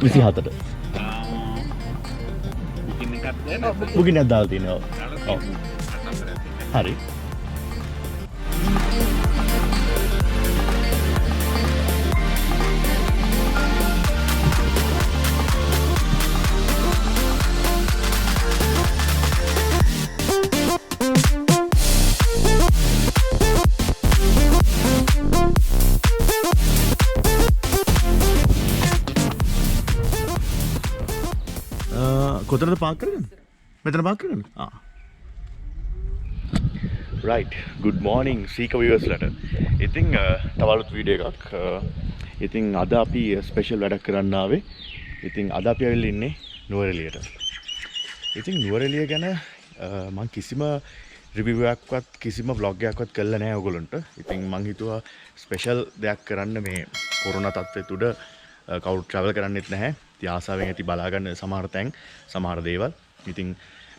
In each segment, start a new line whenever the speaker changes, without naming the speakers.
24ට. බුකින් එකක් දාලා තියෙනවා. ඔව්. හරි. කොතනද පාක් කරගන්නේ? මෙතන පාක් කරගන්නේ? right good morning සීක viewers-ලට. ඉතින් තව අලුත් වීඩියෝ එකක්. ඉතින් අද අපි ස්පෙෂල් වැඩක් කරන්න ආවේ. ඉතින් අද අපි ඇවිල්ලා ඉන්නේ නුවරඑළියට. ඉතින් නුවරඑළිය ගැන මම කිසිම රිවිව් එකක්වත් කිසිම vlog එකක්වත් කළා නැහැ ඔයගොල්ලන්ට. ඉතින් මම හිතුවා ස්පෙෂල් දෙයක් කරන්න මේ කොරෝනා තත්ත්වෙත් උඩ කවුරු ට්‍රැවල් කරන්නෙත් නැහැ. ඉතින් ආසාවෙන් ඇති බලා ගන්න සමහර තැන් සමහර දේවල්. ඉතින්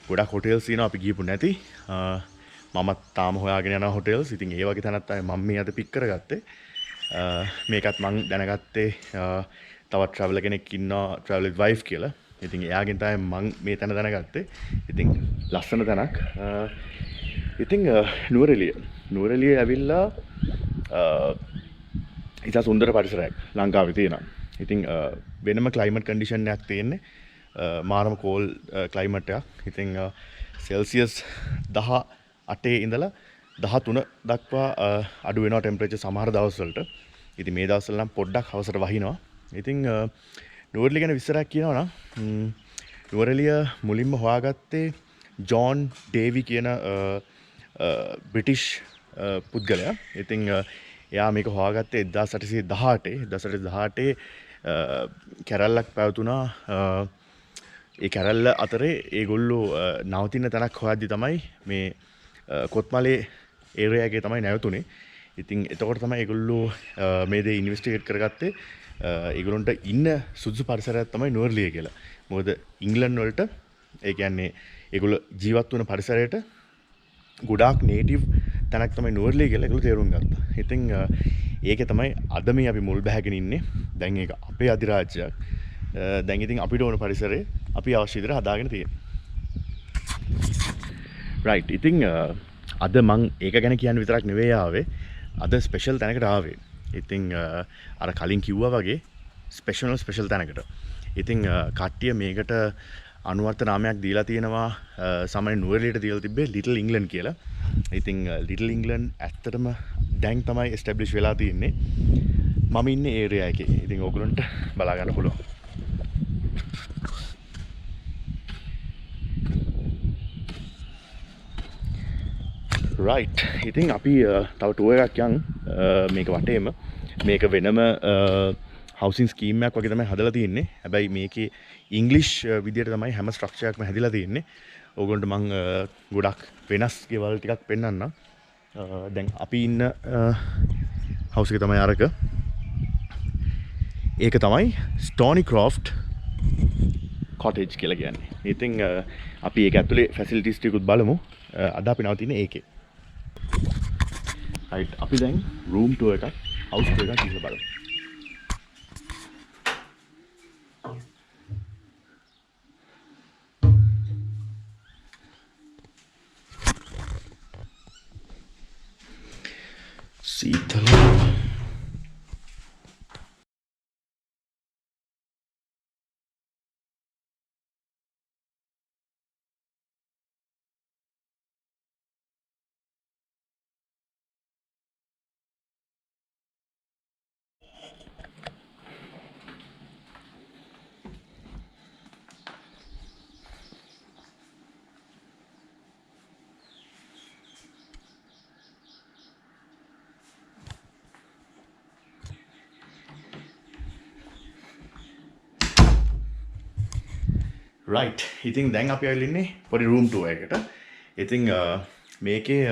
ගොඩක් හොටෙල්ස් තියෙනවා අපි ගිහපු නැති. මම තාම හොයාගෙන යන හොටෙල්ස්. ඉතින් ඒ වගේ තැනක් තමයි මම මේ අද පික් කරගත්තේ. මේකත් මම දැනගත්තේ තවත් ට්‍රැවලර් කෙනෙක් ඉන්නවා ට්‍රැවල් විත් වයිෆ් කියලා. ඉතින් එයාගෙන් තමයි මම මේ තැන දැනගත්තේ. ඉතින් ලස්සන තැනක්. ඉතින් නුවරඑළිය ඇවිල්ලා ඉතා සුන්දර පරිසරයක් ලංකාවේ තියෙනවා. ඉතින් වෙනම ක්ලයිමට් කන්ඩිෂන් එකක් තියෙන්නේ. මාරම කෝල් ක්ලයිමට් එකක්. ඉතින් සෙල්සියස් 18 ඉඳලා 13 දක්වා අඩු වෙනවා ටෙම්පරේචර් සමහර දවස්වලට. ඉතින් මේ දවස්වල නම් පොඩ්ඩක් හවසට වහිනවා. ඉතින් නුවරඑළිය ගැන විස්තරයක් කියනවා නම් නුවරඑළිය මුලින්ම හොයාගත්තේ ජෝන් ඩේවි කියන බ්‍රිටිෂ් පුද්ගලයා. ඉතින් එයා මේක හොයාගත්තේ 1818 කැරැල්ලක් පැවතුනා. ඒ කැරැල්ල අතරේ ඒගොල්ලෝ නවතින තැනක් හොයද්දි තමයි මේ කොත්මලේ ඒරියා එකේ තමයි නැවතුනේ. ඉතින් එතකොට තමයි ඒගොල්ලෝ මේ දේ ඉන්වෙස්ටිගේට් කරගත්තේ. ඒගොල්ලන්ට ඉන්න සුදුසු පරිසරයක් තමයි නුවරඑළිය කියලා. මොකද ඉංග්ලන්ඩ් වලට ඒ කියන්නේ ඒගොල්ලෝ ජීවත් වුණ පරිසරයට ගොඩාක් නේටිව් තැනක් තමයි නුවරඑළිය කියලා ඒගොල්ලෝ තේරුම් ගත්තා. ඉතින් ඒකේ තමයි අද මේ අපි මුල් බැහැගෙන ඉන්නේ. දැන් ඒක අපේ අධිරාජ්‍යයක්. දැන් ඉතින් අපිට ඕන පරිසරේ අපි අවශ්‍ය විදිහට හදාගෙන තියෙනවා. right ඉතින් අද මං ඒක ගැන කියන්න විතරක් නෙවෙයි ආවේ. අද ස්පෙෂල් තැනකට ආවේ. ඉතින් අර කලින් කිව්වා වගේ ස්පෙෂල් තැනකට. ඉතින් කට්ටිය මේකට අනුවර්ත නාමයක් දීලා තියෙනවා. සාමාන්‍ය නුවරඑළියට දීලා තිබ්බේ ලිටල් ඉංග්ලන්ඩ් කියලා. ඉතින් ලිටල් ඉංග්ලන්ඩ් ඇත්තටම දැන් තමයි එස්ටැබ්ලිෂ් වෙලා තියෙන්නේ. මම ඉන්නේ ඒරියා එකේ. ඉතින් ඕගොල්ලන්ට බලා ගන්න පුළුවන්. right ඉතින් අපි තව ටුවර් එකක් යන් මේක වටේම. මේක වෙනම හවුසින් ස්කීම් එකක් වගේ තමයි හදලා තියෙන්නේ. හැබැයි මේකේ ඉංග්ලිෂ් විදියට තමයි හැම ස්ට්‍රක්චර් එකක්ම හැදිලා තියෙන්නේ. ඕගොල්ලන්ට මම ගොඩක් වෙනස් ගෙවල් ටිකක් පෙන්නන්නම්. දැන් අපි ඉන්න හවුස් එක තමයි අරක. ඒක තමයි Stony Croft Cottage කියලා කියන්නේ. ඉතින් අපි ඒක ඇතුලේ ෆැසිලිටිස් ටිකුත් බලමු. අද අපි නවතින්නේ ඒකේ. right අපි දැන් room tour එකක් house tour එකක් ඉස්සර බලමු. සීතල right ඉතින් දැන් අපි ඇවිල්ලා ඉන්නේ පොඩි room tour එකකට. ඉතින් මේකේ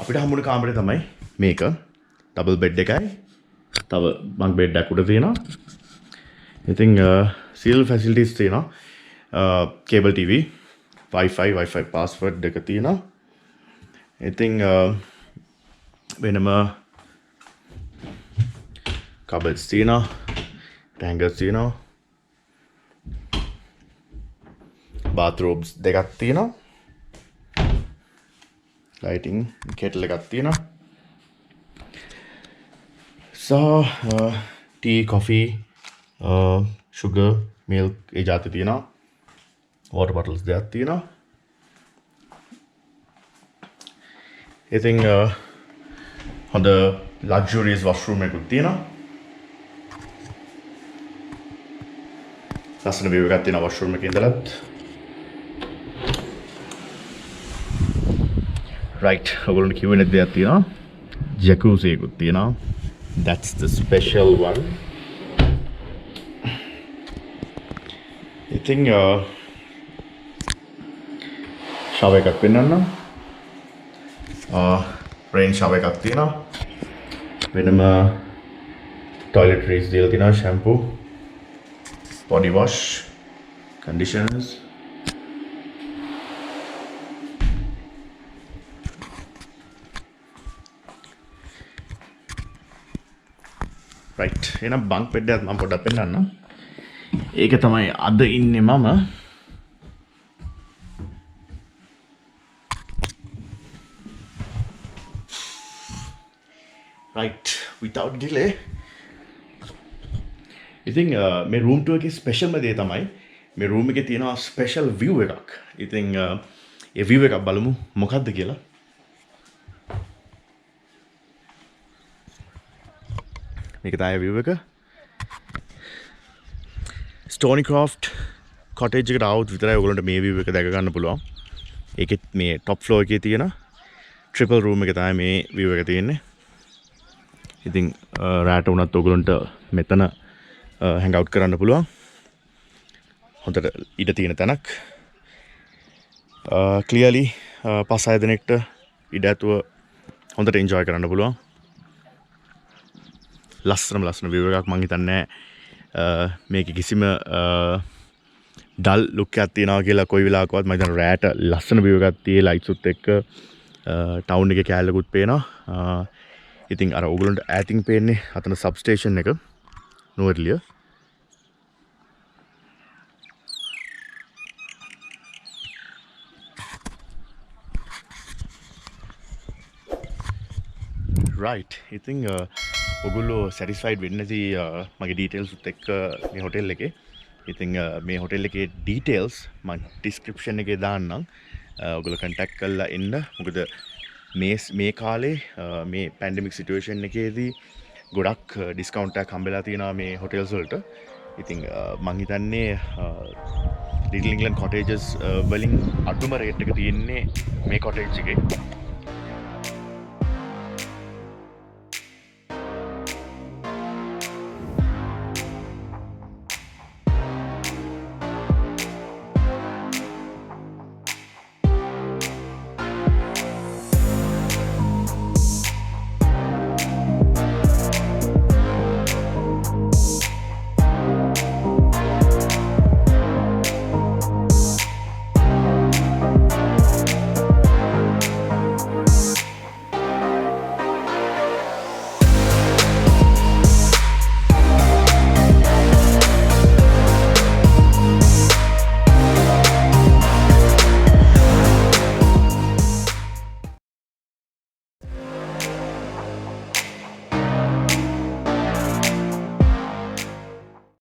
අපිට හම්බුන කාමරේ තමයි මේක. double bed එකයි. තව bunk bed එකක් උඩ තියෙනවා. ඉතින් seal facilities තියෙනවා. cable TV, wifi password දෙක තියෙනවා. ඉතින් වෙනම cupboards තියෙනවා. hangers තියෙනවා. bathrobes දෙකක් තියෙනවා. lighting kettle එකක් තියෙනවා. So tea, coffee, sugar, milk ඒ જાති තියෙනවා. water bottles දෙකක් තියෙනවා. ඉතින් හොඳ luxurious washroom එකකුත් තියෙනවා. ලස්සන view එකක් තියෙනවා washroom එකේ ඉඳලත්. right ඔයගොල්ලන්ට කිව්වේ නැති දෙයක් තියෙනවා. jacuzzi එකකුත් තියෙනවා. that's the special one. I think shower එකක් වෙන්නන්න. rain shower එකක් තියෙනවා. වෙනම toiletries දෙකක් තියෙනවා. shampoo, body wash, conditioners. right එහෙනම් bunk bed එකත් මම පොඩ්ඩක් පෙන්නන්නම්. ඒක තමයි අද ඉන්නේ මම. right without delay ඉතින් මේ room tour එකේ ස්පෙෂල්ම දේ තමයි මේ room එකේ තියෙනවා ස්පෙෂල් view එකක්. ඉතින් ඒ view එකක් බලමු මොකක්ද කියලා. මේක තමයි view එක. Stony Croft Cottage එකට આવුත් විතරයි ඔයගොල්ලන්ට මේ view එක දැක ගන්න පුළුවන්. ඒකෙත් මේ top floor එකේ තියෙන triple room එක තමයි මේ view එක තියෙන්නේ. ඉතින් රාට උනත් ඔයගොල්ලන්ට මෙතන hang out කරන්න පුළුවන්. හොඳට ඉඩ තියෙන තැනක්. clearly 5-6 දෙනෙක්ට ඉඩ ඇතුව හොඳට enjoy කරන්න පුළුවන්. ලස්සන view එකක් මං හිතන්නේ මේක කිසිම ඩල් ලුක් එකක් තියනවා කියලා කොයි වෙලාවකවත් මම හිතන්නේ රෑට ලස්සන view එකක් තියේ ලයිට්ස් උත් එක්ක ටවුන් එකේ කෑල්ලකුත් පේනවා. ඉතින් අර ඔයගොල්ලන්ට ඈතින් පේන්නේ අතන සබ් ස්ටේෂන් එක නුවරඑළිය. right ඉතින් ඔගොල්ලෝ සැටිස්ෆයිඩ් වෙන්නේ නැති මගේ ඩීටේල්ස් උත් එක්ක මේ හොටෙල් එකේ. ඉතින් මේ හොටෙල් එකේ ඩීටේල්ස් මම ඩිස්ක්‍රිප්ෂන් එකේ දාන්නම්. ඔයගොල්ලෝ කන්ටැක්ට් කරලා එන්න. මොකද මේ කාලේ මේ පැන්ඩමික් සිටුේෂන් එකේදී ගොඩක් ඩිස්කවුන්ට් එකක් හම්බෙලා තියෙනවා මේ හොටෙල්ස් වලට. ඉතින් මම හිතන්නේ ලිටල් ඉංග්ලන්ඩ් කොටේජස් වලින් අඩුම රේට් එක තියෙන්නේ මේ කොටේජ් එකේ.